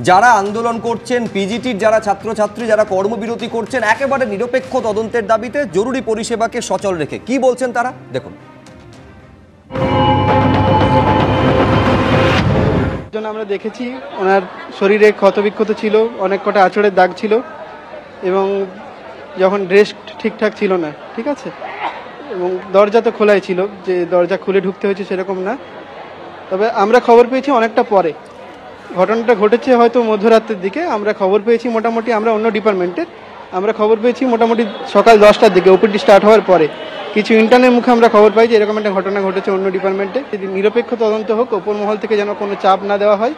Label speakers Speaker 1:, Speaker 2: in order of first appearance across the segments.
Speaker 1: যারা আন্দোলন করছেন, পিজিটির যারা ছাত্রছাত্রী যারা কর্মবিরতি করছেন, একেবারে নিরপেক্ষ তদন্তের দাবিতে জরুরি পরিষেবাকে সচল রেখে কি বলছেন তারা দেখুন।
Speaker 2: আমরা দেখেছি ওনার শরীরে ক্ষতবিক্ষত ছিল, অনেক কটা আঁচড়ের দাগ ছিল এবং যখন ড্রেস ঠিকঠাক ছিল না, ঠিক আছে, এবং দরজা তো খোলাই ছিল, যে দরজা খুলে ঢুকতে হয়েছে সেরকম না। তবে আমরা খবর পেয়েছি অনেকটা পরে, ঘটনাটা ঘটেছে হয়তো মধ্যরাত্রের দিকে। আমরা খবর পেয়েছি মোটামুটি, আমরা অন্য ডিপার্টমেন্টের, আমরা খবর পেয়েছি মোটামুটি সকাল 10টার দিকে ওপিডি স্টার্ট হওয়ার পরে। কিছু ইন্টার্নের মুখে আমরা খবর পাই যে এরকম একটা ঘটনা ঘটেছে অন্য ডিপার্টমেন্টে। যদি নিরপেক্ষ তদন্ত হোক, ওপর মহল থেকে যেন কোনো চাপ না দেওয়া হয়।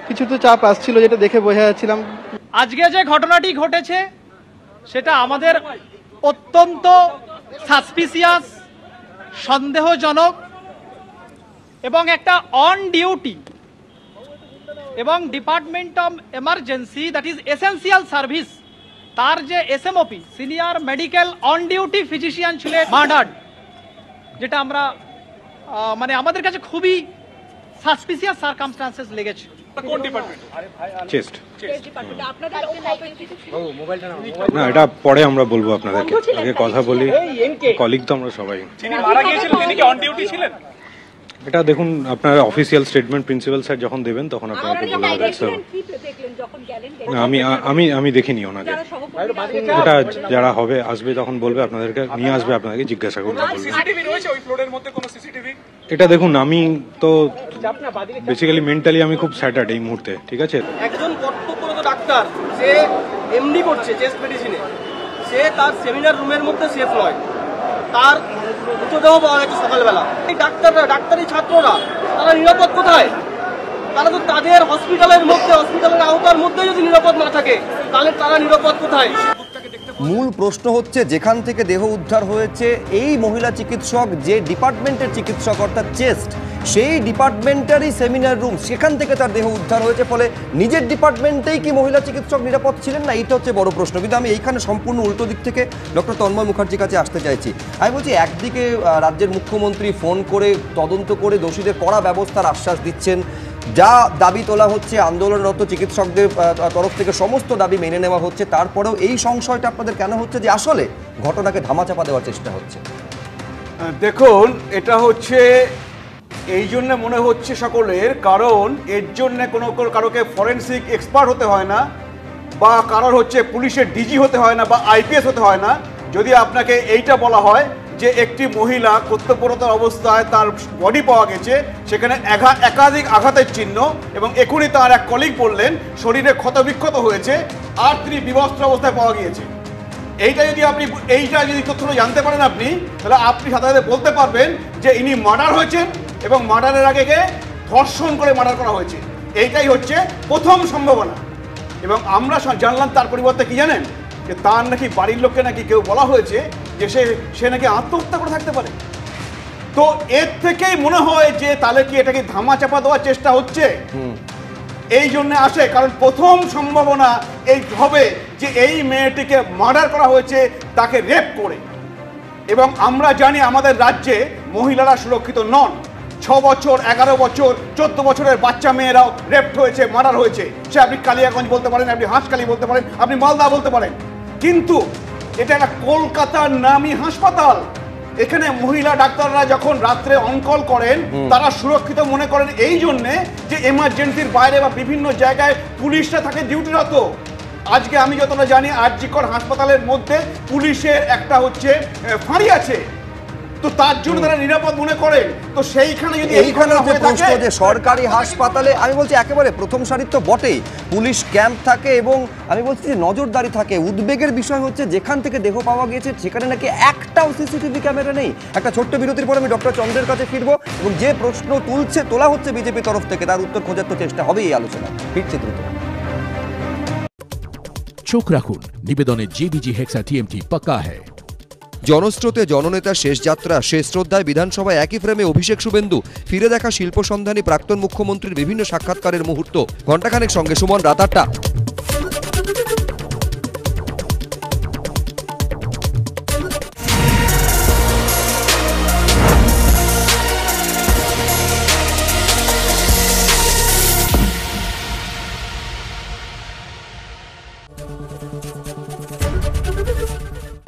Speaker 2: কিছু তো চাপ আসছিল, যেটা দেখে বোঝা যাচ্ছিলাম।
Speaker 3: আজকে যে ঘটনাটি ঘটেছে সেটা আমাদের অত্যন্ত সাসপিসিয়াস, সন্দেহজনক এবং একটা অন ডিউটি এবং department of emergency, that is essential service, তার যে SMOP senior medical on duty physician ছিলেন মার্ডার্ড, যেটা আমরা মানে আমাদের কাছে খুবই সাসপিসিয়াস সার্কামস্টান্সেস লেগেছে। কোন ডিপার্টমেন্ট? Chest department. আপনাদের মোবাইলটা না, এটা পরে আমরা বলবো আপনাদেরকে, আগে কথা বলি। কলিগ তো আমরা সবাই। যিনি মারা গিয়েছিলেন তিনি কি অন ডিউটি ছিলেন? এটা দেখুন, আপনার অফিসিয়াল স্টেটমেন্ট প্রিন্সিপাল স্যার যখন দেবেন তখন আপনাকে বলে দেবেন। আমি দেখিনি ওনাকে, এটা যারা হবে আসবে তখন বলবে, আপনাদেরকে নিয়ে আসবে, আপনাদেরকে জিজ্ঞাসা করবে। এটা দেখুন, আমি তো বেসিক্যালি মেন্টালি আমি খুব স্যাটার্ড এই মুহূর্তে, ঠিক আছে।
Speaker 4: একজন কর্তব্যরত ডাক্তার, সে এমডি করছে চেস্ট মেডিসিনে, সে তার সেমিনার রুমের মধ্যে সেফ নয়, তার মৃতদেহ পাওয়া গেছে সকালবেলা। এই ডাক্তাররা, ডাক্তারি ছাত্ররা, তারা নিরাপদ কোথায়? তারা তো তাদের হসপিটালের মধ্যে, হসপিটালের আওতার মধ্যে যদি নিরাপদ না থাকে তাহলে তারা নিরাপদ কোথায়?
Speaker 1: মূল প্রশ্ন হচ্ছে, যেখান থেকে দেহ উদ্ধার হয়েছে এই মহিলা চিকিৎসক, যে ডিপার্টমেন্টের চিকিৎসক অর্থাৎ চেস্ট, সেই ডিপার্টমেন্টারই সেমিনার রুম, সেখান থেকে তার দেহ উদ্ধার হয়েছে। ফলে নিজের ডিপার্টমেন্টেই কি মহিলা চিকিৎসক নিরাপদ ছিলেন না, এইটা হচ্ছে বড় প্রশ্ন। কিন্তু আমি এইখানে সম্পূর্ণ উল্টো দিক থেকে ডক্টর তন্ময় মুখার্জির কাছে আসতে চাইছি। আমি বলছি, একদিকে রাজ্যের মুখ্যমন্ত্রী ফোন করে তদন্ত করে দোষীদের কড়া ব্যবস্থার আশ্বাস দিচ্ছেন, যা দাবি তোলা হচ্ছে আন্দোলনরত চিকিৎসকদের তরফ থেকে সমস্ত দাবি মেনে নেওয়া হচ্ছে, তারপরেও এই সংশয়টা আপনাদের কেন হচ্ছে যে আসলে ঘটনাকে ধামাচাপা দেওয়ার চেষ্টা হচ্ছে?
Speaker 5: দেখুন, এটা হচ্ছে এই জন্য মনে হচ্ছে সকলের, কারণ এর জন্য কারোকে ফরেন্সিক এক্সপার্ট হতে হয় না, বা কারোর হচ্ছে পুলিশের ডিজি হতে হয় না, বা আইপিএস হতে হয় না। যদি আপনাকে এইটা বলা হয় যে একটি মহিলা কর্তব্যরত অবস্থায় তার বডি পাওয়া গেছে, সেখানে একাধিক আঘাতের চিহ্ন, এবং এখনই তার এক কলিগ বললেন শরীরে ক্ষতবিক্ষত হয়েছে আর তিনি বিবস্ত্র অবস্থায় পাওয়া গিয়েছে, এইটা যদি তথ্য জানতে পারেন আপনি, তাহলে আপনি সাথে সাথে বলতে পারবেন যে ইনি মার্ডার হয়েছেন এবং মার্ডারের আগে ধর্ষণ করে মার্ডার করা হয়েছে। এইটাই হচ্ছে প্রথম সম্ভাবনা। এবং আমরা জানলাম তার পরিবর্তে কি জানেন, যে তার নাকি বাড়ির লোককে নাকি কেউ বলা হয়েছে যে সে নাকি আত্মহত্যা করে থাকতে পারে। তো এর থেকেই মনে হয় যে তাহলে কি এটাকে ধামাচাপা দেওয়ার চেষ্টা হচ্ছে। এই জন্য আসে, কারণ প্রথম সম্ভাবনা এই হবে যে এই মেয়েটিকে মার্ডার করা হয়েছে তাকে রেপ করে। এবং আমরা জানি আমাদের রাজ্যে মহিলারা সুরক্ষিত নন। 6 বছর, 11 বছর, 14 বছরের বাচ্চা মেয়েরাও রেপ হয়েছে, মার্ডার হয়েছে। সে আপনি কালিয়াগঞ্জ বলতে পারেন, আপনি হাঁসখালি বলতে পারেন, আপনি মালদা বলতে পারেন, কিন্তু এটা একটা কলকাতার নামী হাসপাতাল। এখানে মহিলা ডাক্তাররা যখন রাত্রে অনকল করেন, তারা সুরক্ষিত মনে করেন এই জন্যে যে এমার্জেন্সির বাইরে বা বিভিন্ন জায়গায় পুলিশরা থাকে ডিউটিরত। আজকে আমি যতটা জানি আরজিকর হাসপাতালের মধ্যে পুলিশের একটা হচ্ছে ফাঁড়ি আছে, তো তার জন্য তারা নিরাপদ মনে করেন। তো সেইখানে যদি
Speaker 1: এইখানে যে প্রশ্ন যে সরকারি হাসপাতালে, আমি বলছি একেবারে প্রথম সারির তো বটেই, পুলিশ ক্যাম্প থাকে এবং আমি বলছি যে নজরদারি থাকে। উদ্বেগের বিষয় হচ্ছে যেখান থেকে দেহ পাওয়া গিয়েছে সেখানে নাকি একটাও সিসিটিভি ক্যামেরা নেই। একটা ছোট্ট বিরতির পর আমি ডক্টর চন্দ্রের কাছে ফিরবো এবং যে প্রশ্ন তোলা হচ্ছে বিজেপি তরফ থেকে তার উত্তর খোঁজার তো চেষ্টা হবে এই আলোচনা। ফিরছে দ্রুত।
Speaker 6: চোখ রাখুন নিবেদনে, জেবিজি হেক্সা টিএমটি পাক্কা হ্যায়।
Speaker 1: জনস্রোতে জননেতার শেষ যাত্রা, শেষ শ্রদ্ধায় বিধানসভায় একই ফ্রেমে অভিষেক শুভেন্দু, ফিরে দেখা শিল্প সন্ধানী প্রাক্তন মুখ্যমন্ত্রীর বিভিন্ন সাক্ষাৎকারের মুহূর্ত। ঘণ্টাখানেক সঙ্গে সুমন, রাত 8টা।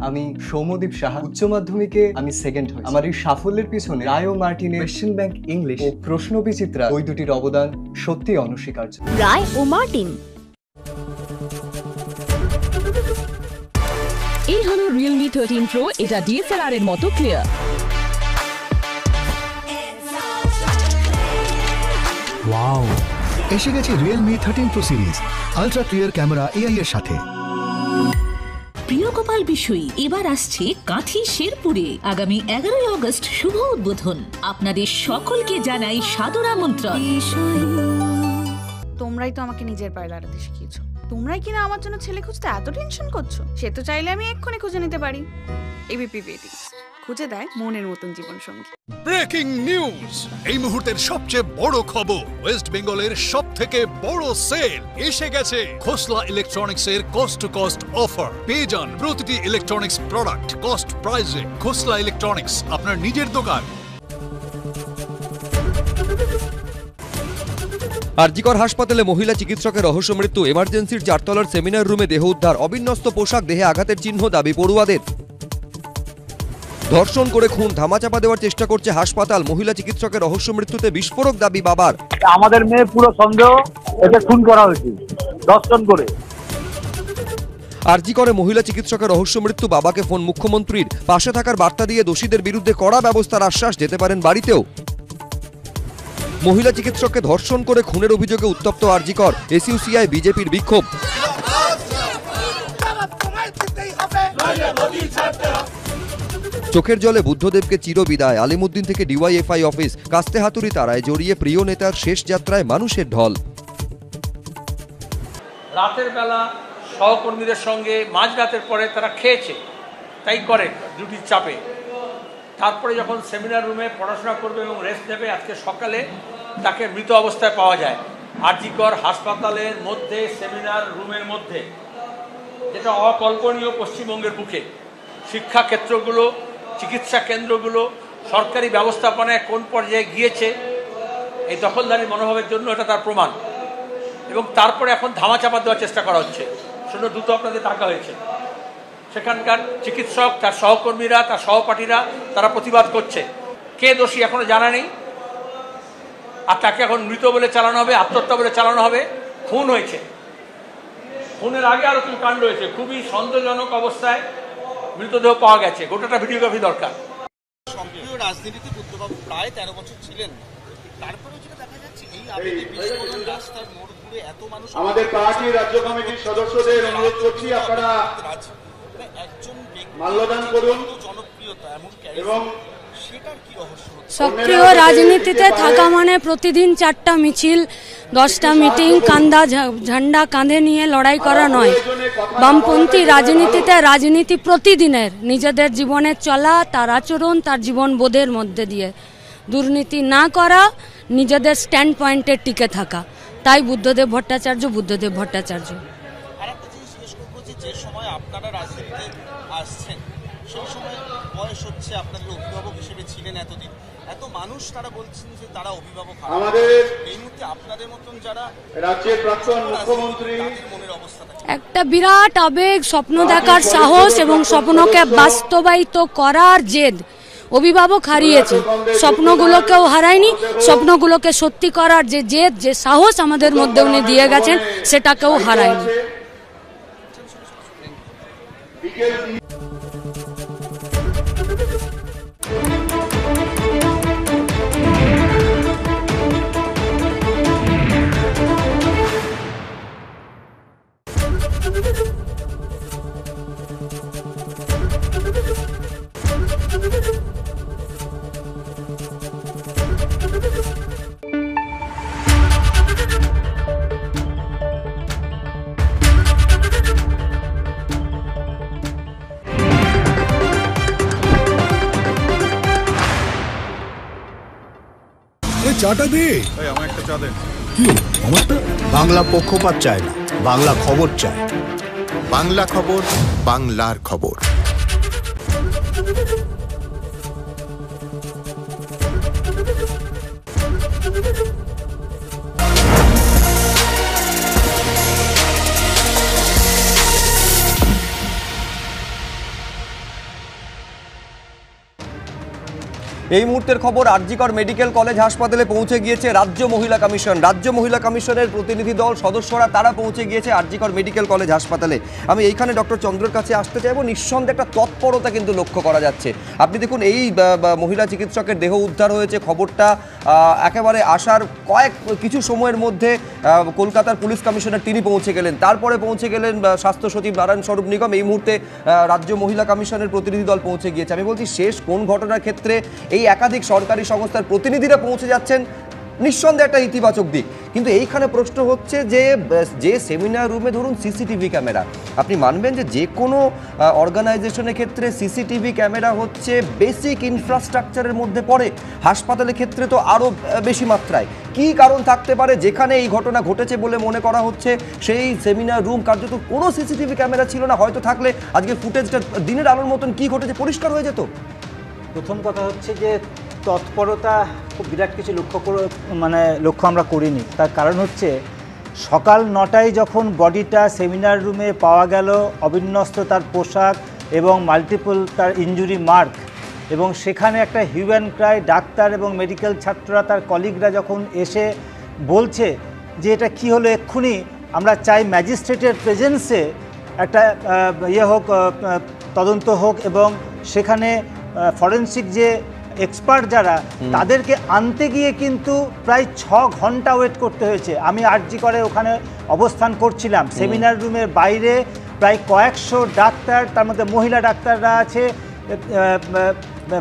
Speaker 7: আমি সৌম্যদীপ সাহা, উচ্চ মাধ্যমিকে আমি সেকেন্ড হই। আমার এই সাফল্যের পিছনে রায় ও মার্টিনের কোয়েশ্চেন ব্যাংক ইংলিশ ও প্রশ্ন বিচিত্রা ওই দুটির অবদান সত্যি অনস্বীকার্য।
Speaker 8: রায় ও মার্টিন। এই হলো রিয়েলমি 13 প্রো। এটা ডিএসএলআর এর মতো ক্লিয়ার।
Speaker 9: ওয়াও, এসে গেছে Realme 13 pro series ultra clear camera AI এর সাথে।
Speaker 8: প্রিয় গোপাল বিষয়ী এবার আসছে কাঁথি শেরপুরে আগামী 11ই আগস্ট শুভ উদ্বোধন। আপনাদের সকলকে জানাই সাদর আমন্ত্রণ।
Speaker 10: তোমরাই তো আমাকে নিজের পায়ে দাঁড়াতে শিখিয়েছো। তোমরাই কিনা আমার জন্য ছেলে খুঁজতে এত টেনশন করছো। সে তো চাইলে আমি এক্ষুনি খুঁজে নিতে পারি। এবিপি ওয়েডিংস খুঁজে দেয় মনের মতন জীবন সঙ্গী।
Speaker 11: ব্রেকিং নিউজ, এই মুহূর্তের সবচেয়ে বড় খবর, ওয়েস্ট বেঙ্গলের সবথেকে বড় সেল এসে গেছে। খোসলা ইলেকট্রনিক্স এর কস্ট টু কস্ট অফার। পেয়ে যান প্রতিটি ইলেকট্রনিক্স প্রোডাক্ট কস্ট প্রাইসে। খোসলা ইলেকট্রনিক্স, আপনার নিজের দোকান।
Speaker 1: আরজিকর হাসপাতালে মহিলা চিকিৎসকের রহস্য মৃত্যু। এমার্জেন্সির 4 তলার সেমিনার রুমে দেহ উদ্ধার। অবিন্যস্ত পোশাক, দেহে আঘাতের চিহ্ন, দাবি পড়ুয়াদের। ধর্ষণ করে খুন, ধামাচাপা দেওয়ার চেষ্টা করছে হাসপাতাল। মহিলা চিকিৎসকের রহস্য মৃত্যুতে বিস্ফোরক দাবি বাবার।
Speaker 12: আমাদের মেয়ে পুরো সন্দেহ একে খুন করা হয়েছে ধর্ষণ করে।
Speaker 1: আরজিকরে মহিলা চিকিৎসকের রহস্য মৃত্যু। বাবাকে ফোন মুখ্যমন্ত্রীর। পাশে থাকার বার্তা দিয়ে দোষীদের বিরুদ্ধে কড়া ব্যবস্থার আশ্বাস। যেতে পারেন বাড়িতেও। মহিলা চিকিৎসককে ধর্ষণ করে খুনের অভিযোগে উত্তপ্ত আরজিকর। এসইউসিআই বিজেপির বিক্ষোভ। চোখের জলে বুদ্ধদেবকে চিরবিদায়। আলিমুদ্দিন থেকে ডিওয়াইএফআই অফিস। কাস্তে হাতুড়ি তারায় জড়িয়ে প্রিয় নেতার শেষ যাত্রায় মানুষের ঢল।
Speaker 13: রাতের বেলা সহকর্মীদের সঙ্গে মাঝরাতের পরে তারা খেয়েছে, তাই করে ডিউটির চাপে। তারপরে যখন সেমিনার রুমে পড়াশোনা করবে এবং রেস্ট নেবে, আজকে সকালে তাকে মৃত অবস্থায় পাওয়া যায় আরজিকর হাসপাতালের মধ্যে, সেমিনার রুমের মধ্যে, যেটা অকল্পনীয় পশ্চিমবঙ্গের বুকে। শিক্ষা ক্ষেত্রগুলো, চিকিৎসা কেন্দ্রগুলো, সরকারি ব্যবস্থাপনায় কোন পর্যায়ে গিয়েছে এই দখলদারি মনোভাবের জন্য, এটা তার প্রমাণ। এবং তারপরে এখন ধামাচাপা দেওয়ার চেষ্টা করা হচ্ছে। শূন্য দ্রুত আপনাদের ডাকা হয়েছে। সেখানকার চিকিৎসক, তার সহকর্মীরা, তার সহপাঠীরা তারা প্রতিবাদ করছে। কে দোষী এখনো জানা নেই। আর তাকে এখন মৃত বলে চালানো হবে, আত্মহত্যা বলে চালানো হবে। খুন হয়েছে, খুনের আগে আরো কি কাণ্ড হয়েছে। খুবই সন্দেহজনক অবস্থায় মৃতদেহ পাওয়া গেছে। গোটাটা ভিডিওগ্রাফি দরকার।
Speaker 4: সক্রিয় রাজনীতিতে বুদ্ধবাবু প্রায় 13 বছর ছিলেন। তারপরে যেটা দেখা যাচ্ছে এই আবেগে বিস্ফোরণ, রাস্তার মোড় ঘুরে এত মানুষ।
Speaker 5: আমাদের পার্টির রাজ্য কমিটির সদস্যদের অনুরোধ করছি, আপনারা
Speaker 4: একজন
Speaker 5: মাল্যদান করুন
Speaker 4: জনপ্রিয়তা এমন
Speaker 5: এবং
Speaker 14: সক্রিয় রাজনীতিতে থাকা মানে প্রতিদিন 4টা মিছিল, 10টা মিটিং, কান্দা ঝান্ডা কাঁধে নিয়ে লড়াই করা নয়। বামপন্থী রাজনীতিতে রাজনীতি প্রতিদিনের, নিজেদের জীবনে চলা, তার আচরণ, তার জীবন বোধের মধ্যে দিয়ে দুর্নীতি না করা, নিজেদের স্ট্যান্ড পয়েন্টে টিকে থাকা। তাই বুদ্ধদেব ভট্টাচার্য।
Speaker 4: আরেকটা জিনিস জিজ্ঞেস করবো, যে সময় আপনারা রাজনীতিতে আসছেন সেই সময় বয়স হচ্ছে, আপনাদের অভিভাবক হিসেবে ছিলেন এতদিন, এত মানুষ তারা বলছেন যে তারা অভিভাবক। আমাদের এই মুহূর্তে আপনাদের মতন যারা রাজ্যের প্রাক্তন মুখ্যমন্ত্রী, মনের অবস্থাটা
Speaker 14: একটা বিরাট আবেগ, স্বপ্ন দেখার সাহস এবং স্বপ্নকে বাস্তবায়িত করার জেদ। অভিভাবক হারিয়েছে, স্বপ্নগুলোকেও হারায়নি। স্বপ্নগুলোকে সত্যি করার যে জেদ, যে সাহস আমাদের মধ্যে উনি দিয়ে গেছেন, সেটাকেও হারায়নি।
Speaker 9: চাটা দে,
Speaker 11: আমার একটা চা দেন।
Speaker 9: কি আমারটা? বাংলা পক্ষপাত চায় না, বাংলা খবর চায়।
Speaker 11: বাংলা খবর, বাংলার খবর।
Speaker 1: এই মুহূর্তের খবর, আরজিকর মেডিকেল কলেজ হাসপাতালে পৌঁছে গিয়েছে রাজ্য মহিলা কমিশন। রাজ্য মহিলা কমিশনের প্রতিনিধি দল সদস্যরা তারা পৌঁছে গিয়েছে আরজিকর মেডিকেল কলেজ হাসপাতালে। আমি এইখানে ডক্টর চন্দ্রের কাছে আসতে চাইবো। নিঃসন্দেহে একটা তৎপরতা কিন্তু লক্ষ্য করা যাচ্ছে। আপনি দেখুন, এই মহিলা চিকিৎসকের দেহ উদ্ধার হয়েছে, খবরটা একেবারে আসার কিছু সময়ের মধ্যে কলকাতার পুলিশ কমিশনার তিনি পৌঁছে গেলেন, তারপরে পৌঁছে গেলেন স্বাস্থ্য সচিব নারায়ণ স্বরূপ নিগম। এই মুহূর্তে রাজ্য মহিলা কমিশনের প্রতিনিধি দল পৌঁছে গিয়েছে। আমি বলছি, শেষ কোন ঘটনার ক্ষেত্রে এই একাধিক সরকারি সংস্থার প্রতিনিধিরা পৌঁছে যাচ্ছেন, নিঃসন্দেহে একটা ইতিবাচক দিক। কিন্তু এইখানে প্রশ্ন হচ্ছে যে সেমিনার রুমে ধরুন সিসিটিভি ক্যামেরা, আপনি মানবেন যে কোনো অর্গানাইজেশনের ক্ষেত্রে সিসিটিভি ক্যামেরা হচ্ছে বেসিক ইনফ্রাস্ট্রাকচারের মধ্যে পড়ে, হাসপাতালের ক্ষেত্রে তো আরও বেশি মাত্রায়। কি কারণ থাকতে পারে যেখানে এই ঘটনা ঘটেছে বলে মনে করা হচ্ছে সেই সেমিনার রুম কার্যত কোনো সিসিটিভি ক্যামেরা ছিল না? হয়তো থাকলে আজকে ফুটেজটা দিনের আলোর মতন কি ঘটেছে পরিষ্কার হয়ে যেত।
Speaker 15: প্রথম কথা হচ্ছে যে তৎপরতা খুব বিরাট কিছু লক্ষ্য আমরা করিনি। তার কারণ হচ্ছে সকাল 9টায় যখন বডিটা সেমিনার রুমে পাওয়া গেল, অবিন্যস্ত তার পোশাক এবং মাল্টিপল তার ইনজুরি মার্ক, এবং সেখানে একটা হিউ অ্যান্ড ক্রাই, ডাক্তার এবং মেডিকেল ছাত্ররা তার কলিগরা যখন এসে বলছে যে এটা কি হলো, এক্ষুনি আমরা চাই ম্যাজিস্ট্রেটের প্রেজেন্সে একটা হোক, তদন্ত হোক, এবং সেখানে ফরেনসিক যে এক্সপার্ট যারা তাদেরকে আনতে গিয়ে কিন্তু প্রায় 6 ঘন্টা ওয়েট করতে হয়েছে। আমি আরজি করে ওখানে অবস্থান করছিলাম, সেমিনার রুমের বাইরে প্রায় কয়েকশো ডাক্তার, তার মধ্যে মহিলা ডাক্তাররা আছে,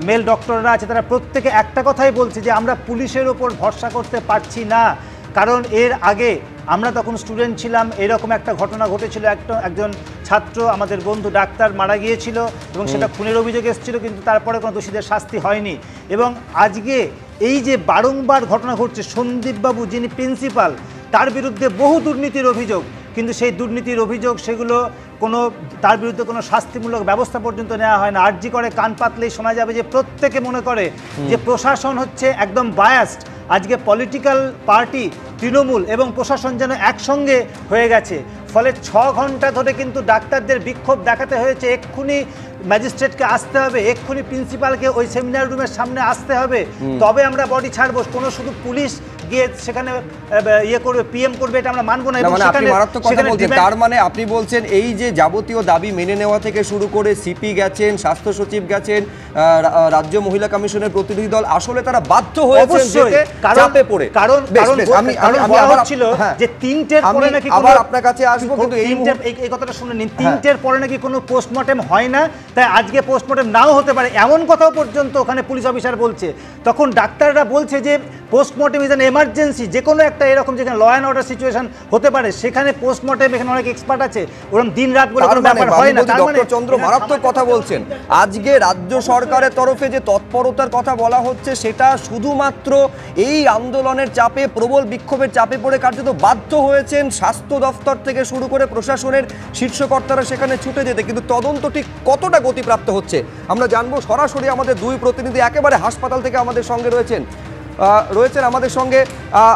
Speaker 15: মেল ডক্টররা আছে, তারা প্রত্যেকে একটা কথাই বলছে যে আমরা পুলিশের ওপর ভরসা করতে পারছি না। কারণ এর আগে আমরা তখন স্টুডেন্ট ছিলাম, এরকম একটা ঘটনা ঘটেছিল, একজন ছাত্র আমাদের বন্ধু ডাক্তার মারা গিয়েছিল এবং সেটা খুনের অভিযোগ এসেছিল, কিন্তু তারপরে কোনো দোষীদের শাস্তি হয়নি। এবং আজকে এই যে বারংবার ঘটনা ঘটছে, সন্দীপবাবু যিনি প্রিন্সিপাল, তার বিরুদ্ধে বহু দুর্নীতির অভিযোগ, কিন্তু সেই দুর্নীতির অভিযোগ সেগুলো তার বিরুদ্ধে কোনো শাস্তিমূলক ব্যবস্থা পর্যন্ত নেওয়া হয় না। আরজি করে কান পাতলেই শোনা যাবে যে প্রত্যেকে মনে করে যে প্রশাসন হচ্ছে একদম বায়াসড। আজকে পলিটিক্যাল পার্টি, তৃণমূল এবং প্রশাসন যেন একসঙ্গে হয়ে গেছে। ফলে 6 ঘন্টা ধরে কিন্তু ডাক্তারদের বিক্ষোভ দেখাতে হয়েছে, এক্ষুনি ম্যাজিস্ট্রেটকে আসতে হবে, এক্ষুনি প্রিন্সিপালকে ওই সেমিনার রুমের সামনে আসতে হবে, তবে আমরা বডি ছাড়বো। কোনো শুধু পুলিশ গিয়ে সেখানে করবে, পিএম করবে, এটা আমরা মানবো না।
Speaker 1: তার মানে আপনি বলছেন এই যে যাবতীয় দাবি মেনে নেওয়া থেকে শুরু করে সিপি গেছেন, স্বাস্থ্য সচিব গেছেন, রাজ্য মহিলা কমিশনের প্রতিনিধি দল, আসলে তারা বাধ্য হয়েছেন চাপে পড়ে।
Speaker 15: কারণ ছিল যে 3টের পরে নাকি
Speaker 1: আবার আপনার কাছে আসবো, কিন্তু
Speaker 15: এই কথাটা শুনে নিন, 3টের পরে নাকি কোনো পোস্টমর্টেম হয় না, তাই আজকে পোস্টমর্টেম নাও হতে পারে, এমন কথাও পর্যন্ত ওখানে পুলিশ অফিসার বলছে। তখন ডাক্তাররা বলছে যে পোস্টমর্টেম ইজ অ্যান এমার্জেন্সি, যে কোনো একটা এরকম যেখানে ল অ্যান্ড অর্ডার সিচুয়েশন হতে পারে সেখানে পোস্টমর্টেম, এখানে অনেক এক্সপার্ট আছে, ওরকম দিন রাত বলে কোনো ব্যাপার হয় না।
Speaker 1: ডক্টর চন্দ্র মারাত্মক কথা বলছেন। আজকে রাজ্য সরকারের তরফে যে তৎপরতার কথা বলা হচ্ছে সেটা শুধুমাত্র এই আন্দোলনের চাপে, প্রবল বিক্ষোভের চাপে পড়ে কার্যত বাধ্য হয়েছেন স্বাস্থ্য দফতর থেকে শুরু করে প্রশাসনের শীর্ষকর্তারা সেখানে ছুটে যেতে। কিন্তু তদন্ত ঠিক কতটা গতিপ্রাপ্ত হচ্ছে আমরা জানবো। সরাসরি আমাদের দুই প্রতিনিধি একেবারে হাসপাতাল থেকে আমাদের সঙ্গে রয়েছেন আমাদের সঙ্গে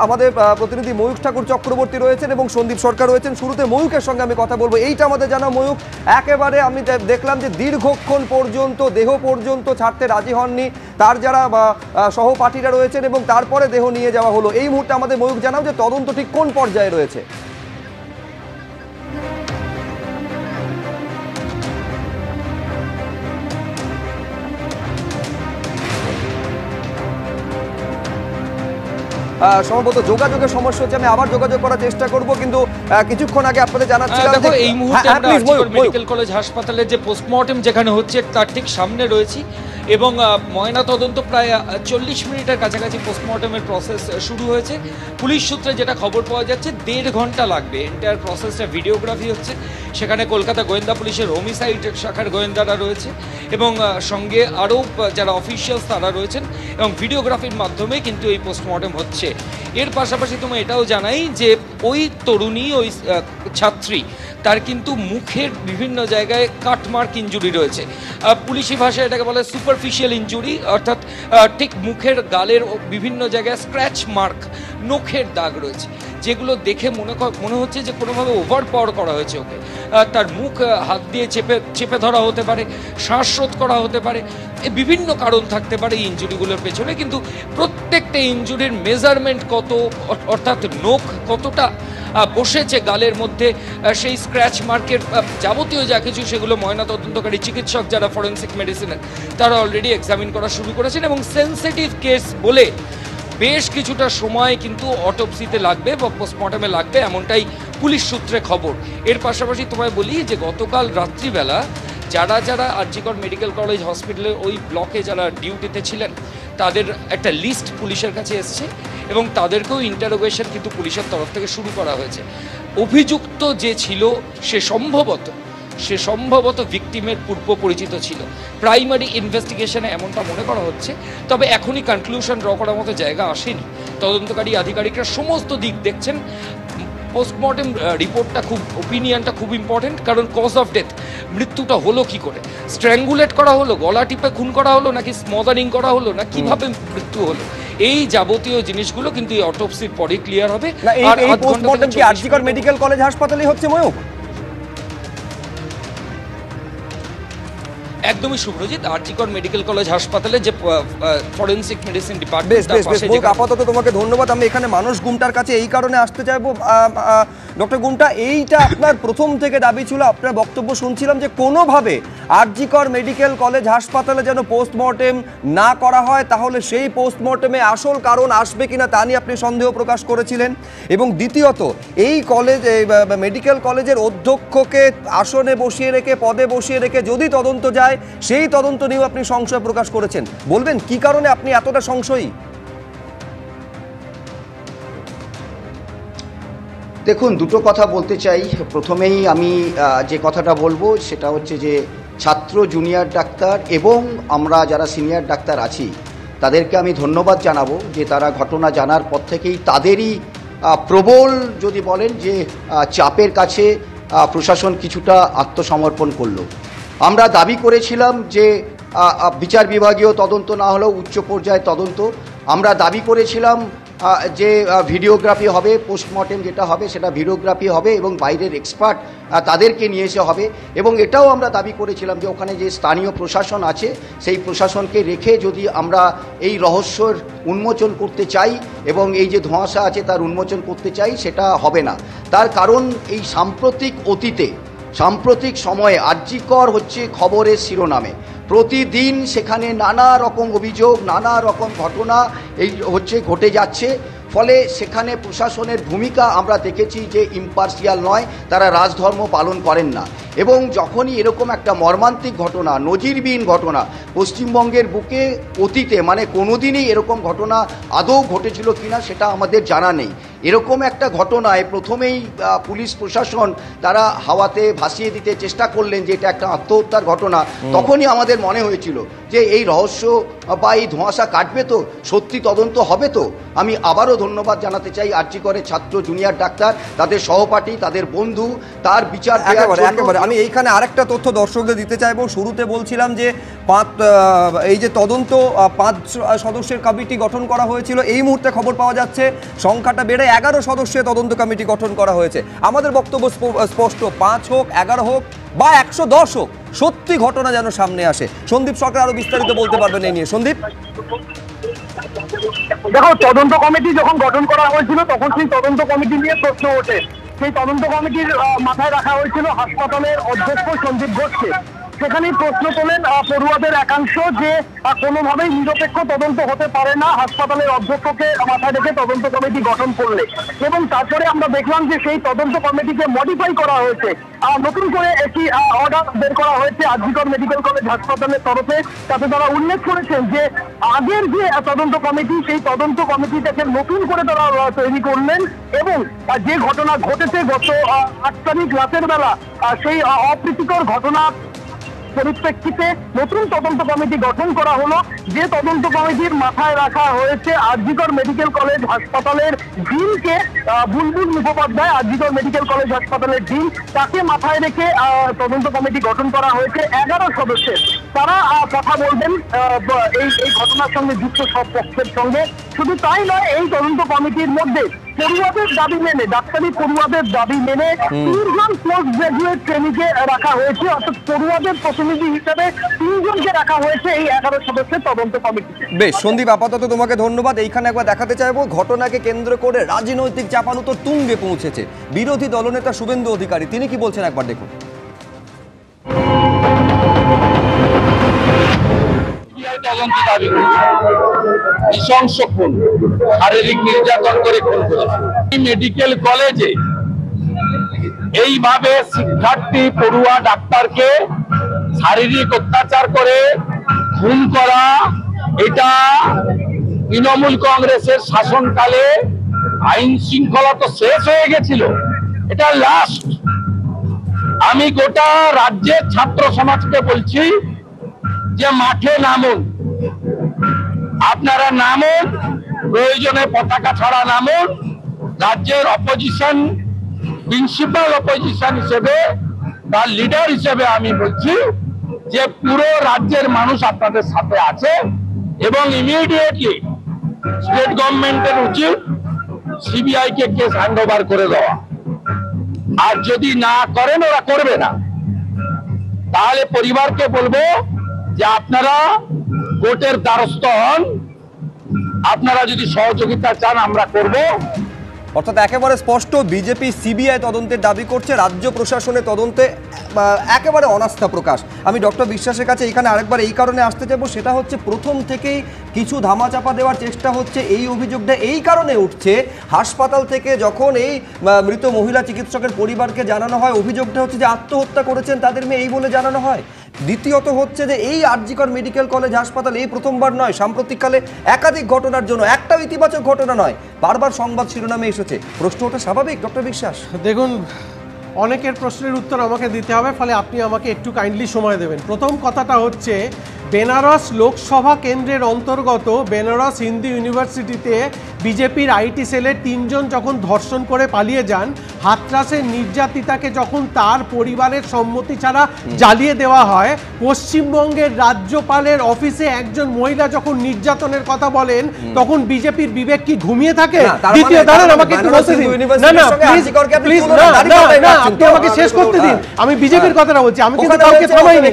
Speaker 1: আমাদের প্রতিনিধি ময়ূখ ঠাকুর চক্রবর্তী রয়েছেন এবং সন্দীপ সরকার রয়েছেন। শুরুতে ময়ূখের সঙ্গে আমি কথা বলবো। এইটা আমাদের জানা ময়ূখ, একেবারে আমি দেখলাম যে দীর্ঘক্ষণ পর্যন্ত দেহ পর্যন্ত ছাড়তে রাজি হননি তার যারা সহপাঠীরা রয়েছেন এবং তারপরে দেহ নিয়ে যাওয়া হলো। এই মুহূর্তে আমাদের ময়ূখ জানাও যে তদন্ত ঠিক কোন পর্যায়ে রয়েছে। সম্ভবত যোগাযোগের সমস্যা হচ্ছে, আমি আবার যোগাযোগ করার চেষ্টা করব, কিন্তু কিছুক্ষণ আগে আপনাদের জানাচ্ছিলাম
Speaker 16: দেখো এই মুহূর্তে আমরা মেডিকেল কলেজ হাসপাতালের যে পোস্টমর্টেম যেখানে হচ্ছে তার ঠিক সামনে রয়েছি এবং ময়না তদন্ত প্রায় 40 মিনিটের কাছাকাছি পোস্টমর্টেমের প্রসেস শুরু হয়েছে। পুলিশ সূত্রে যেটা খবর পাওয়া যাচ্ছে 1.5 ঘন্টা লাগবে। এন্টায়ার প্রসেসটা ভিডিওগ্রাফি হচ্ছে, সেখানে কলকাতা গোয়েন্দা পুলিশের হোমিসাইড শাখার গোয়েন্দারা রয়েছে এবং সঙ্গে আরও যারা অফিসিয়ালস তারা রয়েছেন এবং ভিডিওগ্রাফির মাধ্যমে কিন্তু এই পোস্টমর্টেম হচ্ছে। এর পাশাপাশি তুমি এটাও জানাই যে ওই তরুণী, ওই ছাত্রী, তার কিন্তু মুখের বিভিন্ন জায়গায় কাটমার্ক ইনজুরি রয়েছে। পুলিশি ভাষায় এটাকে বলে সুপারফিশিয়াল ইনজুরি, অর্থাৎ ঠিক মুখের গালের বিভিন্ন জায়গায় স্ক্র্যাচ মার্ক, নখের দাগ রয়েছে। যেগুলো দেখে মনে হচ্ছে যে কোনোভাবে ওভার পাওয়ার করা হয়েছে ওকে। তার মুখ হাত দিয়ে চেপে ধরা হতে পারে, শ্বাসরোধ করা হতে পারে, বিভিন্ন কারণ থাকতে পারে এই ইনজুরিগুলোর পেছনে। কিন্তু প্রত্যেকটা ইনজুরির মেজারমেন্ট কত, অর্থাৎ নখ কতটা বসেছে গালের মধ্যে, সেই স্ক্র্যাচ মার্কের যাবতীয় যা কিছু সেগুলো ময়নাতদন্তকারী চিকিৎসক যারা ফরেন্সিক মেডিসিনের তারা অলরেডি এক্সামিন করা শুরু করেছেন। এবং সেন্সিটিভ কেস বলে বেশ কিছুটা সময় কিন্তু অটোপসিতে লাগবে বা পোস্টমর্টমে লাগবে, এমনটাই পুলিশ সূত্রে খবর। এর পাশাপাশি তোমায় বলি যে গতকাল রাত্রিবেলা যারা আরজিকর মেডিকেল কলেজ হসপিটালের ওই ব্লকে যারা ডিউটিতে ছিলেন তাদের একটা লিস্ট পুলিশের কাছে এসছে এবং তাদেরকেও ইন্টারোগেশন কিন্তু পুলিশের তরফ থেকে শুরু করা হয়েছে। অভিযুক্ত যে ছিল সে সম্ভবত ভিকটিমের পূর্ব পরিচিত ছিল। প্রাইমারি ইনভেস্টিগেশনে এমনটা মনে করা হচ্ছে, তবে এখনই কনক্লুশন ড্র করার মতো জায়গা আসেনি। তদন্তকারী আধিকারিকরা সমস্ত দিক দেখছেন। পোস্টমর্টেম রিপোর্টটা ওপিনিয়নটা খুব ইম্পর্টেন্ট, কারণ কজ অফ ডেথ, মৃত্যুটা হলো কি করে, স্ট্র্যাঙ্গুলেট করা হলো, গলা টিপে খুন করা হলো, নাকি স্মদারিং করা হলো, না কিভাবে মৃত্যু হলো, এই যাবতীয় জিনিসগুলো কিন্তু এই অটোপসির পরে ক্লিয়ার হবে।
Speaker 1: আর এই পোস্টমর্টেম কি আরজিকর মেডিকেল কলেজ হাসপাতালেই হচ্ছে ময়ূক?
Speaker 16: একদমই শুভ্রজিৎ, আরজিকর মেডিকেল কলেজ হাসপাতালে যে ফরেন্সিক মেডিসিন ডিপার্টমেন্ট,
Speaker 1: আপাতত তোমাকে ধন্যবাদ। আমি এখানে মানুষ গুমটার কাছে এই কারণে আসতে চাইবো, ডক্টর গুমটা, এইটা আপনার প্রথম থেকে দাবি ছিল, আপনার বক্তব্য শুনছিলাম যে কোনোভাবে আরজিকর মেডিকেল কলেজ হাসপাতালে যেন পোস্টমর্টেম না করা হয়, তাহলে সেই পোস্টমর্টেমে আসল কারণ আসবে কিনা তা নিয়ে আপনি সন্দেহ প্রকাশ করেছিলেন। এবং দ্বিতীয়ত, এই কলেজ মেডিকেল কলেজের অধ্যক্ষকে আসনে বসিয়ে রেখে, পদে বসিয়ে রেখে যদি তদন্ত যায়, সেই তদন্ত নিয়েও আপনি সংশয় প্রকাশ করেছেন। বলবেন কি কারণে আপনি এতটা সংশয়ী?
Speaker 17: দেখুন, দুটো কথা বলতে চাই। প্রথমেই আমি যে কথাটা বলবো সেটা হচ্ছে যে ছাত্র জুনিয়র ডাক্তার এবং আমরা যারা সিনিয়র ডাক্তার আছি তাদেরকে আমি ধন্যবাদ জানাবো যে তারা ঘটনা জানার পর থেকেই তাদেরই প্রবল যদি বলেন যে চাপের কাছে প্রশাসন কিছুটা আত্মসমর্পণ করলো। আমরা দাবি করেছিলাম যে বিচার বিভাগীয় তদন্ত না হলেও উচ্চ পর্যায়ে তদন্ত। আমরা দাবি করেছিলাম যে ভিডিওগ্রাফি হবে, পোস্টমর্টেম যেটা হবে সেটা ভিডিওগ্রাফি হবে এবং বাইরের এক্সপার্ট তাদেরকে নিয়ে এসে হবে। এবং এটাও আমরা দাবি করেছিলাম যে ওখানে যে স্থানীয় প্রশাসন আছে সেই প্রশাসনকে রেখে যদি আমরা এই রহস্যর উন্মোচন করতে চাই এবং এই যে ধোঁয়াশা আছে তার উন্মোচন করতে চাই, সেটা হবে না। তার কারণ এই সাম্প্রতিক সময়ে আরজিকর হচ্ছে খবরের শিরোনামে। প্রতিদিন সেখানে নানা রকম অভিযোগ, নানা রকম ঘটনা ঘটে যাচ্ছে। ফলে সেখানে প্রশাসনের ভূমিকা আমরা দেখেছি যে ইম্পার্সিয়াল নয়, তারা রাজধর্ম পালন করেন না। এবং যখনই এরকম একটা মর্মান্তিক ঘটনা, নজিরবিহীন ঘটনা পশ্চিমবঙ্গের বুকে অতীতে মানে কোনোদিনই এরকম ঘটনা আদৌ ঘটেছিল কিনা সেটা আমাদের জানা নেই। এরকম একটা ঘটনায় প্রথমেই পুলিশ প্রশাসন তারা হাওয়াতে ভাসিয়ে দিতে চেষ্টা করলেন যে এটা একটা আত্মহত্যার ঘটনা। তখনই আমাদের মনে হয়েছিল যে এই রহস্য বা এই ধোঁয়াশা কাটবে তো, সত্যি তদন্ত হবে তো। আমি আবারও ধন্যবাদ জানাতে চাই আরজিকরের ছাত্র জুনিয়র ডাক্তার, তাদের সহপাঠী, তাদের বন্ধু, তার বিচার
Speaker 1: একেবারে। আমি এইখানে আরেকটা তথ্য দর্শকদের দিতে চাইবো। শুরুতে বলছিলাম যে এই যে তদন্ত 5 সদস্যের কমিটি গঠন করা হয়েছিল, এই মুহূর্তে খবর পাওয়া যাচ্ছে সংখ্যাটা বেড়ে 11 সদস্যের তদন্ত কমিটি গঠন করা হয়েছে। আমাদের বক্তব্য স্পষ্ট, 5 হোক, 11 হোক বা 110 হোক, সত্যি ঘটনা যেন সামনে আসে। সন্দীপ সরকার আরো বিস্তারিত বলতে পারবেন এই নিয়ে। সন্দীপ,
Speaker 12: দেখো, তদন্ত কমিটি যখন গঠন করা হয়েছিল তখন সেই তদন্ত কমিটি নিয়ে প্রশ্ন ওঠে। সেই তদন্ত কমিটির মাথায় রাখা হয়েছিল হাসপাতালের অধ্যক্ষ সন্দীপ ঘোষকে। সেখানেই প্রশ্ন তোলেন পড়ুয়াদের একাংশ যে কোনোভাবেই নিরপেক্ষ তদন্ত হতে পারে না হাসপাতালের অধ্যক্ষকে মাথায় রেখে তদন্ত কমিটি গঠন করলে। এবং তারপরে আমরা দেখলাম যে সেই তদন্ত কমিটিকে মডিফাই করা হয়েছে, নতুন করে একটি অর্ডার বের করা হয়েছে আরজিকর মেডিকেল কলেজ হাসপাতালের তরফে। তাতে তারা উল্লেখ করেছেন যে আগের যে তদন্ত কমিটি, সেই তদন্ত কমিটিটাকে নতুন করে তারা তৈরি করলেন এবং যে ঘটনা ঘটেছে গত 8 তারিখ রাতের বেলা, সেই অপ্রীতিকর ঘটনা পরিপ্রেক্ষিতে নতুন তদন্ত কমিটি গঠন করা হলো। যে তদন্ত কমিটির মাথায় রাখা হয়েছে আরজিকর মেডিকেল কলেজ হাসপাতালের ডিনকে, বুলবুল মুখোপাধ্যায়, আরজিকর মেডিকেল কলেজ হাসপাতালের ডিন, তাকে মাথায় রেখে তদন্ত কমিটি গঠন করা হয়েছে 11 সদস্যের। তারা কথা বলবেন এই ঘটনার সঙ্গে যুক্ত সব পক্ষের সঙ্গে। শুধু তাই নয়, এই তদন্ত কমিটির মধ্যে পড়ুয়াদের দাবি মেনে, ডাক্তারি পড়ুয়াদের দাবি মেনে 3জন পোস্ট গ্রাজুয়েট ট্রেনিকে রাখা হয়েছে, অর্থাৎ পড়ুয়াদের প্রতিনিধি হিসেবে 3জনকে রাখা হয়েছে এই 11 সদস্যের তদন্ত কমিটিতে।
Speaker 1: বেশ সন্দীপ, আপাতত তোমাকে ধন্যবাদ। এইখানে একবার দেখাতে চাইবো ঘটনাকে কেন্দ্র করে রাজনৈতিক চাপানুতো তুঙ্গে পৌঁছেছে বিরোধী দলনেতা শুভেন্দু অধিকারী। তিনি কি বলছেন একবার দেখুন।
Speaker 18: তদন্ত দাবি নৃশংস খুন, শারীরিক নির্যাতন করে খুন করেছে। মেডিকেল কলেজে এইভাবে শিক্ষার্থী পড়ুয়া ডাক্তারকে শারীরিক অত্যাচার করে খুন করা, এটা তৃণমূল কংগ্রেসের শাসনকালে আইন শৃঙ্খলা তো শেষ হয়ে গেছিল, এটা লাস্ট। আমি গোটা রাজ্যের ছাত্র সমাজকে বলছি যে মাঠে নামুন, আপনারা নামুন, প্রয়োজনে পতাকা ছাড়া নামুন। রাজ্যের অপোজিশন, প্রিন্সিপাল অপোজিশন হিসেবে, তার লিডার হিসেবে আমি বলছি যে পুরো রাজ্যের মানুষ আপনাদের সাথে আছে এবং ইমিডিয়েটলি স্টেট গভর্নমেন্টের উচিত সিবিআই কে কেস হ্যান্ড ওভার করে দেওয়া। আর যদি না করেন, ওরা করবে না, তাহলে পরিবারকে বলবো যে আপনারা কোর্টের দ্বারস্থ হন, আপনারা যদি সহযোগিতা চান আমরা করব।
Speaker 1: অর্থাৎ একেবারে স্পষ্ট বিজেপি সিবিআই তদন্তের দাবি করছে, রাজ্য প্রশাসনের তদন্তে একেবারে অনাস্থা প্রকাশ। আমি ডক্টর বিশ্বাসের কাছে এখানে আরেকবার এই কারণে আসতে চাইবো, সেটা হচ্ছে প্রথম থেকেই কিছু ধামাচাপা দেওয়ার চেষ্টা হচ্ছে। এই অভিযোগটা এই কারণে উঠছে, হাসপাতাল থেকে যখন এই মৃত মহিলা চিকিৎসকের পরিবারকে জানানো হয়, অভিযোগটা হচ্ছে যে আত্মহত্যা করেছেন তাদের মেয়ে, এই বলে জানানো হয়। দ্বিতীয়ত হচ্ছে যে এই আরজিকর মেডিকেল কলেজ হাসপাতাল এই প্রথমবার নয়, সাম্প্রতিককালে একাধিক ঘটনার জন্য, একটাও ইতিবাচক ঘটনা নয়, বারবার সংবাদ শিরোনামে এসেছে। প্রশ্ন ওটা স্বাভাবিক ডক্টর বিশ্বাস?
Speaker 19: দেখুন, অনেকের প্রশ্নের উত্তর আমাকে দিতে হবে, ফলে আপনি আমাকে একটু কাইন্ডলি সময় দেবেন। প্রথম কথাটা হচ্ছে, বেনারস লোকসভা কেন্দ্রের অন্তর্গত বেনারস হিন্দু ইউনিভার্সিটিতে বিজেপির আইটি সেলের 3জন যখন ধর্ষণ করে পালিয়ে যান, হাতরাসের নির্যাতিতাকে যখন তার পরিবারের সম্মতি ছাড়া জ্বালিয়ে দেওয়া হয়, পশ্চিমবঙ্গের রাজ্যপালের অফিসে একজন মহিলা যখন নির্যাতনের কথা বলেন, তখন বিজেপির বিবেক কি ঘুমিয়ে থাকে? দ্বিতীয়, দাঁড়ান, আমাকে একটু বলতে দিন। না না প্লিজ, না আপনি আমাকে শেষ করতে দিন। আমি বিজেপির কথাটা বলছি, আমি কিন্তু কাউকে থামাইনি,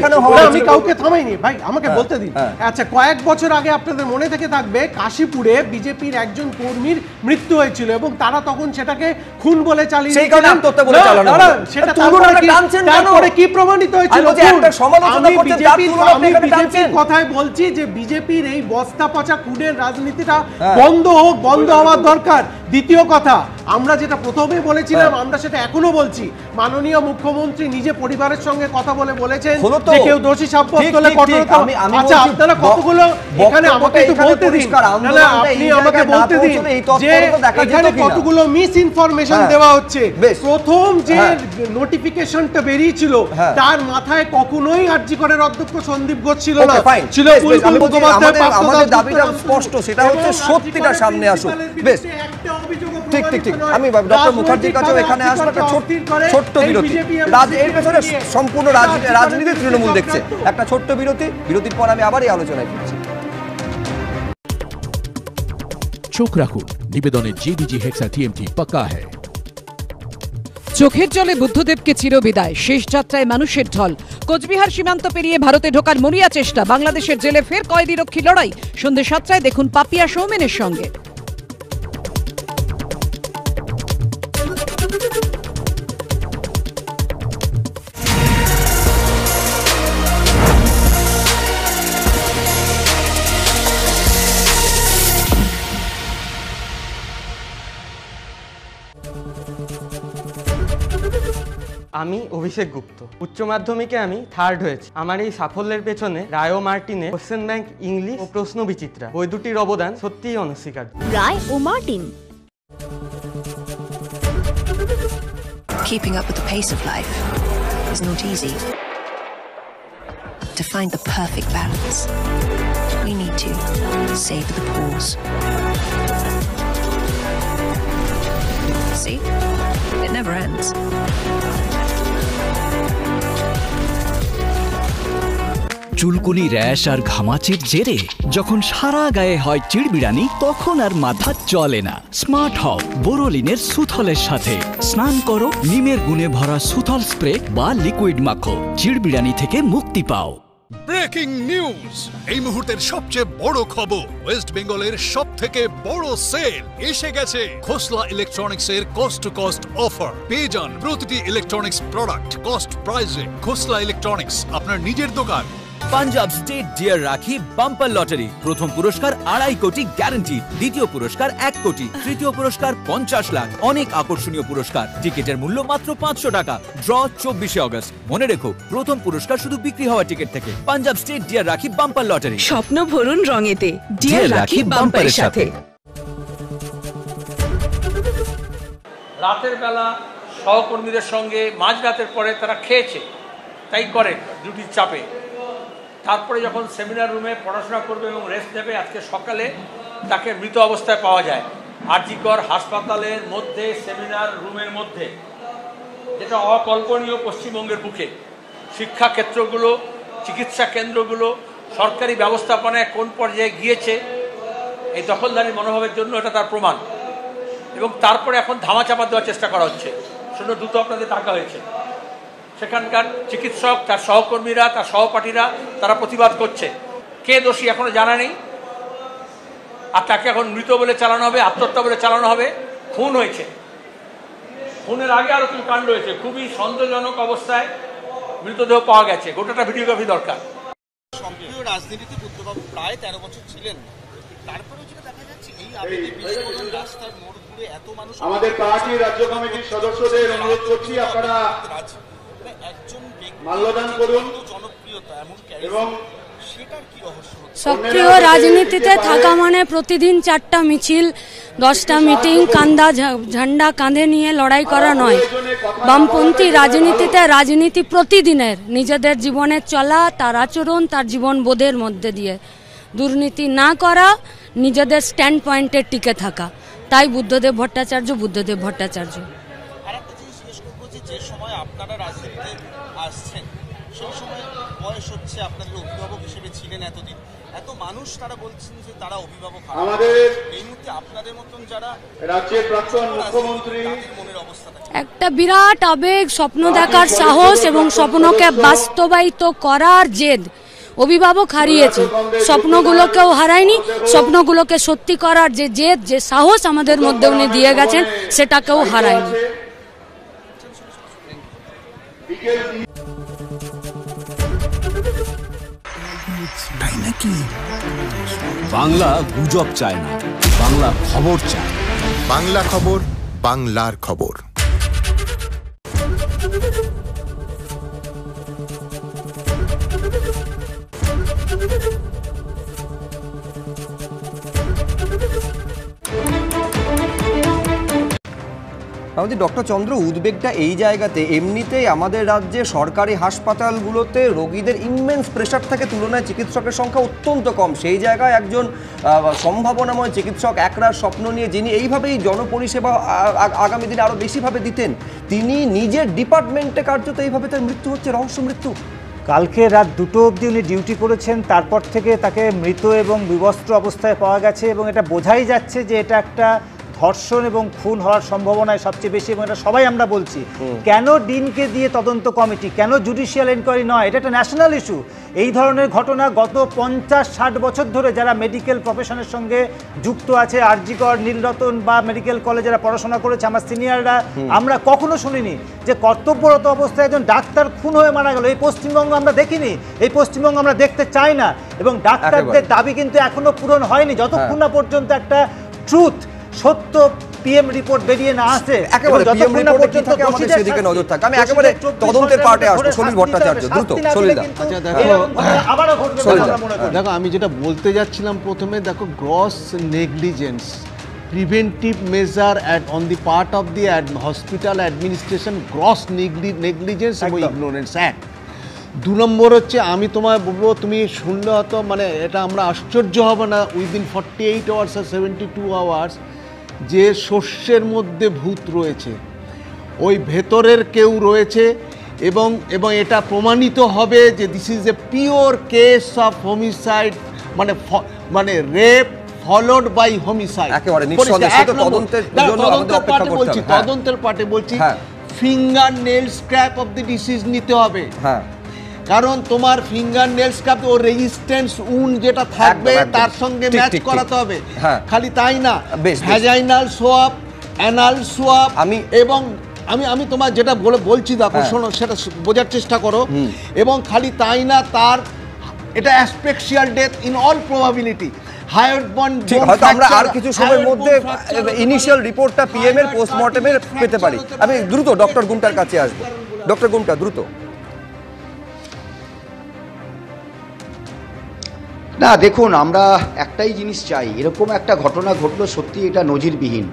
Speaker 19: আমি কাউকে থামাইনি ভাই, আমাকে বলতে দিন। আচ্ছা, কয়েক বছর আগে আপনাদের মনে থেকে থাকবে, কাশীপুরে বিজেপির একজন কর্মীর মৃত্যু হয়েছিল এবং তারা তখন সেটাকে খুন বলে চালিয়ে দিয়েছিলেন। সেটা তারপরে কি প্রমাণিত হয়েছিল? আমি বিজেপির কথাই বলছি যে বিজেপির এই বস্তা পচা খুনের রাজনীতিটা বন্ধ হোক, বন্ধ হওয়ার দরকার। দ্বিতীয় কথা, আমরা যেটা প্রথমে বলেছিলাম, আমরা সেটা এখনো বলছি, মাননীয় মুখ্যমন্ত্রী নিজে পরিবারের সঙ্গে কথা বলে বলেছেন যে কেউ দোষী সাব্যস্ত হলে কঠোরতা। আচ্ছা, আপনারা কতগুলো এখানে আমাকে একটু বলতে দিন, না আপনি আমাকে বলতে দিন যে এখানে কতগুলো মিস ইনফরমেশন দেওয়া হচ্ছে। প্রথম যে নোটিফিকেশনটা বেরিয়েছিল, তার মাথায় কখনোই আরজিকরের অধ্যক্ষ সন্দীপ ঘোষ ছিল না, ছিল বুলবুল মুখোপাধ্যায়।
Speaker 1: আমাদের দাবিটা স্পষ্ট, সেটা হচ্ছে সত্যিটা সামনে আসুক। বেশ, ঠিক ঠিক ঠিক, আমি ডক্টর মুখার্জির কাছেও এখানে আসবো। একটা ছোট্ট বিরতি, এর পেছনে সম্পূর্ণ রাজনীতি তৃণমূল দেখছে। একটা ছোট্ট বিরতি, বিরতির পর আমি আবার এই আলোচনায় ফিরছি।
Speaker 6: চোখ রাখুন, নিবেদনে জেবিজি হেক্সা টিএমটি পাক্কা হ্যায়।
Speaker 20: চোখের জলে বুদ্ধদেবকে চিরবিদায়, শেষ যাত্রায় মানুষের ঢল। কোচবিহার সীমান্ত পেরিয়ে ভারতে ঢোকার মরিয়া চেষ্টা, বাংলাদেশের জেলে ফের কয়েদি রক্ষী লড়াই। সন্ধ্যে 7টায় দেখুন পাপিয়া সৌমেনের সঙ্গে।
Speaker 21: আমি অভিষেক গুপ্ত, উচ্চ মাধ্যমিকে আমি 3rd হয়েছি। আমার এই সাফল্যের পেছনে রায় ও মার্টিনে কোশ্চেন ব্যাংক ইংলিশ ও প্রশ্ন বিচিত্রা বই দুটির অবদান সত্যিই অনস্বীকার্য।
Speaker 22: রায় ও Martin. Keeping up with the pace of life is not easy. To find the perfect balance, we need to savor the pause. See? It never ends.
Speaker 2: চুলকুনি, র্যাশ আর ঘামাচির জেরে যখন সারা গায়ে হয় চিড়বিড়ানি, তখন আর মাথা চলে না। স্মার্ট হও বোরোলিনের সুথলের সাথে। স্নান করো নিমের গুণে ভরা সুথল স্প্রে বা লিকুইড মাখো, চিড়বিড়ানি থেকে মুক্তি পাও।
Speaker 11: ব্রেকিং নিউজ, এই মুহূর্তের সবচেয়ে বড় খবর, ওয়েস্ট বেঙ্গলের সবথেকে বড় সেল এসে গেছে। খোসলা ইলেকট্রনিক্স এর কস্ট টু কস্ট অফার। পেয়ে যান প্রতিটি ইলেকট্রনিক্স প্রোডাক্ট কস্ট প্রাইসে। খোসলা ইলেকট্রনিক্স, আপনার নিজের দোকান।
Speaker 3: পাঞ্জাব স্টেট ডিয়ার রাখি বাম্পার লটারি, প্রথম পুরস্কার 2.5 কোটি গ্যারান্টি, দ্বিতীয় পুরস্কার 1 কোটি, তৃতীয় পুরস্কার 50 লাখ, অনেক আকর্ষণীয় পুরস্কার। টিকিটের মূল্য মাত্র 500 টাকা। Draw 24 August. মনে রেখো, প্রথম পুরস্কার শুধু বিক্রি হওয়া টিকিট থেকে। পাঞ্জাব স্টেট ডিয়ার রাখি বাম্পার লটারি,
Speaker 23: স্বপ্ন ভরুন রঙেতে, ডিয়ার রাখি বাম্পারের সাথে।
Speaker 13: রাতের বেলা সহকর্মীদের সঙ্গে মাঝরাতের পরে তারা খেয়েছে, তাই করেন ডিউটির চাপে। তারপরে যখন সেমিনার রুমে পড়াশোনা করবে এবং রেস্ট নেবে, আজকে সকালে তাকে মৃত অবস্থায় পাওয়া যায় আরজিকর হাসপাতালের মধ্যে, সেমিনার রুমের মধ্যে, যেটা অকল্পনীয় পশ্চিমবঙ্গের বুকে। শিক্ষা ক্ষেত্রগুলো, চিকিৎসা কেন্দ্রগুলো, সরকারি ব্যবস্থাপনায় কোন পর্যায়ে গিয়েছে এই দখলদারি মনোভাবের জন্য, এটা তার প্রমাণ। এবং তারপরে এখন ধামাচাপা দেওয়ার চেষ্টা করা হচ্ছে। শুনে দ্রুত আপনাদের ডাকা হয়েছে, সেখানকার চিকিৎসক, তার সহকর্মীরা, তার সহপাঠীরা তারা প্রতিবাদ করছে। কে দোষী এখনো জানা নেই, আর তাকে এখন মৃত বলে চালানো হবে, আত্মহত্যা বলে চালানো হবে। খুন হয়েছে, খুনের আগে আরো কিছু কাণ্ড হয়েছে। খুবই সন্দেহজনক অবস্থায় মৃতদেহ পাওয়া গেছে। গোটাটা ভিডিওগ্রাফি দরকার।
Speaker 4: সক্রিয় রাজনীতিতে বুদ্ধবাবু প্রায় 13 বছর ছিলেন, তারপরেও যেটা দেখা যাচ্ছে এই আবেগে বিস্ফোরণ, রাস্তার মোড় ঘুরে এত মানুষ।
Speaker 5: আমাদের পার্টির রাজ্য কমিটির সদস্যদের অনুরোধ করছি, আপনারা মাল্যদান করুন এবং
Speaker 14: সক্রিয় রাজনীতিতে থাকা মানে প্রতিদিন 4টা মিছিল, 10টা মিটিং, ঝান্ডা কাঁধে নিয়ে লড়াই করা নয়। বামপন্থী রাজনীতিতে রাজনীতি প্রতিদিনের, নিজেদের জীবনে চলা, তার আচরণ, তার জীবন বোধের মধ্যে দিয়ে দুর্নীতি না করা, নিজেদের স্ট্যান্ড পয়েন্টে টিকে থাকা। তাই বুদ্ধদেব ভট্টাচার্য বুদ্ধদেব ভট্টাচার্য।
Speaker 4: আরেকটা জিনিস জিজ্ঞেস করবো, যে সময় আপনারা রাজনীতিতে আসছেন, সেই সময় বয়স হচ্ছে, আপনাদের অভিভাবক হিসেবে ছিলেন এতদিন, এত মানুষ তারা বলছেন যে তারা অভিভাবক।
Speaker 5: আমাদের
Speaker 4: এই মুহূর্তে আপনাদের মতন যারা
Speaker 5: রাজ্যের প্রাক্তন মুখ্যমন্ত্রী,
Speaker 4: মনের অবস্থা
Speaker 14: একটা বিরাট আবেগ, স্বপ্ন দেখার সাহস এবং স্বপ্নকে বাস্তবায়িত করার জেদ। অভিভাবক হারিয়েছে, স্বপ্নগুলোকেও হারায়নি। স্বপ্নগুলোকে সত্যি করার যে জেদ, যে সাহস আমাদের মধ্যে উনি দিয়ে গেছেন, সেটাকেও হারায়নি।
Speaker 24: তাই নাকি? বাংলা গুজব চায় না, বাংলা খবর চায়।
Speaker 25: বাংলা খবর, বাংলার খবর।
Speaker 1: আমাদের ডক্টর চন্দ্র, উদ্বেগটা এই জায়গাতে, এমনিতেই আমাদের রাজ্যে সরকারি হাসপাতালগুলোতে রোগীদের ইমেন্স প্রেশার থাকে, তুলনায় চিকিৎসকের সংখ্যা অত্যন্ত কম। সেই জায়গায় একজন সম্ভাবনাময় চিকিৎসক, একরার স্বপ্ন নিয়ে, যিনি এইভাবেই জনপরিষেবা আগামী দিনে আরও বেশিভাবে দিতেন, তিনি নিজের ডিপার্টমেন্টে কার্যত এইভাবে তার মৃত্যু হচ্ছে, রহস্য মৃত্যু।
Speaker 15: কালকে রাত 2টো অবধি উনি ডিউটি করেছেন, তারপর থেকে তাকে মৃত এবং বিবস্ত্র অবস্থায় পাওয়া গেছে। এবং এটা বোঝাই যাচ্ছে যে এটা একটা ধর্ষণ এবং খুন হওয়ার সম্ভাবনায় সবচেয়ে বেশি। এবং এটা সবাই আমরা বলছি, কেন ডিনকে দিয়ে তদন্ত কমিটি, কেন জুডিশিয়াল এনকোয়ারি নয়? এটা একটা ন্যাশনাল ইস্যু। এই ধরনের ঘটনা গত 50-60 বছর ধরে যারা মেডিকেল প্রফেশনের সঙ্গে যুক্ত আছে, আরজিকর, নীলরতন বা মেডিকেল কলেজে যারা পড়াশোনা করেছে, আমার সিনিয়ররা, আমরা কখনো শুনিনি যে কর্তব্যরত অবস্থায় একজন ডাক্তার খুন হয়ে মারা গেল। এই পশ্চিমবঙ্গ আমরা দেখিনি, এই পশ্চিমবঙ্গ আমরা দেখতে চাই না। এবং ডাক্তারদের দাবি কিন্তু এখনো পূরণ হয়নি, যতক্ষণ না পর্যন্ত একটা ট্রুথ, সত্য পিএম রিপোর্ট বেরিয়ে না আসে।
Speaker 1: একেবারে পিএম রিপোর্টে কি থাকে আমাদের সেদিকে নজর থাকে। আমি একেবারে তদন্তের পার্টে আসবো। সলিল ভট্টাচার্য, দ্রুত সলিল দা।
Speaker 26: আচ্ছা দেখো, আমি যেটা বলতে যাচ্ছিলাম প্রথমে, দেখো gross negligence, preventive measure on the part of the hospital administration, gross negligence এবং ইগনোরেন্স অ্যাক্ট। 2 নম্বর হচ্ছে, আমি তোমায় বলবো, তুমি শুনলে হয়তো মানে এটা আমরা আশ্চর্য হব না, উইদিন 48 আওয়ার্স আর 72 আওয়ার্স যে শস্যের মধ্যে ভূত রয়েছে, ওই ভেতরের কেউ রয়েছে এবং এবং এটা প্রমাণিত হবে যে this is a pure case of homicide, মানে রেপ ফলোড বাই হোমিসাইড।
Speaker 1: একেবারে নিঃসন্দেহে সেটা তদন্তের জন্য আমাদের অপেক্ষা করতে হবে।
Speaker 26: তদন্তের পার্টে বলছি finger nail scrap of the ডিসিজ নিতে হবে।
Speaker 1: হ্যাঁ,
Speaker 26: কারণ তোমার ফিঙ্গার নেল স্ক্র্যাপ ও রেজিস্ট্যান্স উন্ড যেটা থাকবে তার সঙ্গে ম্যাচ করাতে হবে। খালি তাই না, ভ্যাজাইনাল সোয়াব, অ্যানাল সোয়াব, আমি তোমার যেটা বলছি দেখো শোনো, সেটা বোঝার চেষ্টা করো। এবং খালি তাই না, তার এটা অ্যাসপেক্সিয়াল ডেথ ইন অল প্রবাবিলিটি।
Speaker 1: হয়তো আমরা আর কিছু সময়ের মধ্যে ইনিশিয়াল রিপোর্টটা পিএম এর পোস্টমর্টেমের পেতে পারি। আমি দ্রুত ডক্টর গুমটার কাছে আসবো। ডক্টর গুমটা, দ্রুত।
Speaker 7: না দেখুন, আমরা একটাই জিনিস চাই, এরকম একটা ঘটনা ঘটলো, সত্যি এটা নজিরবিহীন।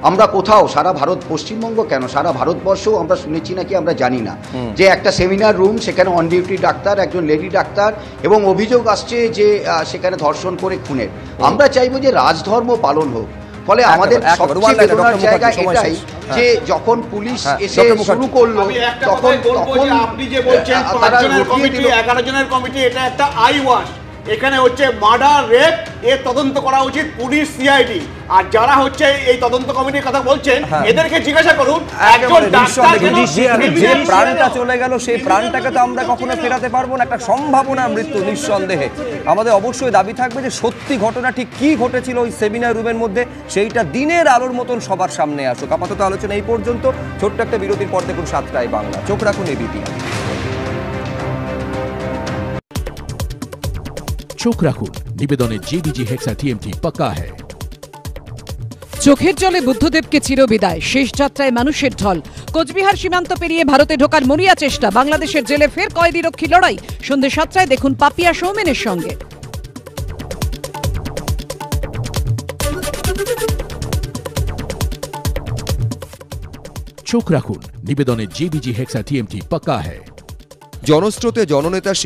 Speaker 7: আমরা কোথাও সারা ভারত, পশ্চিমবঙ্গ কেন সারা ভারতবর্ষও আমরা শুনেছি নাকি আমরা জানি না, যে একটা সেমিনার রুম, সেখানে অন ডিউটি ডাক্তার, একজন লেডি ডাক্তার, এবং অভিযোগ আসছে যে সেখানে ধর্ষণ করে খুনের। আমরা চাইবো যে রাজধর্ম পালন হোক। ফলে আমাদের সবচেয়ে বেদনার জায়গা এটাই যে যখন পুলিশ এসে শুরু করলো, তখন
Speaker 5: আপনি যে বলছেন 5 জনের কমিটি, 11 জনের কমিটি, এটা একটা আই ওয়াশ। এখানে হচ্ছে মার্ডার, রেপ, এর তদন্ত করা উচিত পুলিশ, সিআইডি। আর যারা হচ্ছে এই তদন্ত কমিটির কথা বলছেন, এদেরকে জিজ্ঞাসা করুন, একজন ডাক্তার
Speaker 1: যে প্রাণটা চলে গেল, সেই প্রাণটাকে তো আমরা কখনো ফেরাতে পারবো না। একটা সম্ভাবনা মৃত্যু, নিঃসন্দেহে। আমাদের অবশ্যই দাবি থাকবে যে সত্যি ঘটনা ঠিক কি ঘটেছিল ওই সেমিনার রুমের মধ্যে, সেইটা দিনের আলোর মতন সবার সামনে আসুক। আপাতত আলোচনা এই পর্যন্ত। ছোট্ট একটা বিরতির পর দেখুন 7টায় বাংলা। চোখ রাখুন এবিপি।
Speaker 6: চোখ রাখুন নিবেদনের JBG হেক্সা TMT পাক্কা হ্যায়।
Speaker 20: চোখের জলে বুদ্ধদেবকে চিরবিদায়, শেষ যাত্রায় মানুষের ঢল। কোচবিহার সীমান্ত পেরিয়ে ভারতে ঢোকার মরিয়া চেষ্টা, বাংলাদেশের জেলে ফের কয়েদিরক্ষী লড়াই। সন্ধ্যে 7টায় দেখুন পাপিয়া সৌমেনের সঙ্গে।
Speaker 6: চোখ রাখুন নিবেদনের JBG হেক্সা TMT পাক্কা হ্যায়।
Speaker 1: জনস্রোতে জননেতা শেষ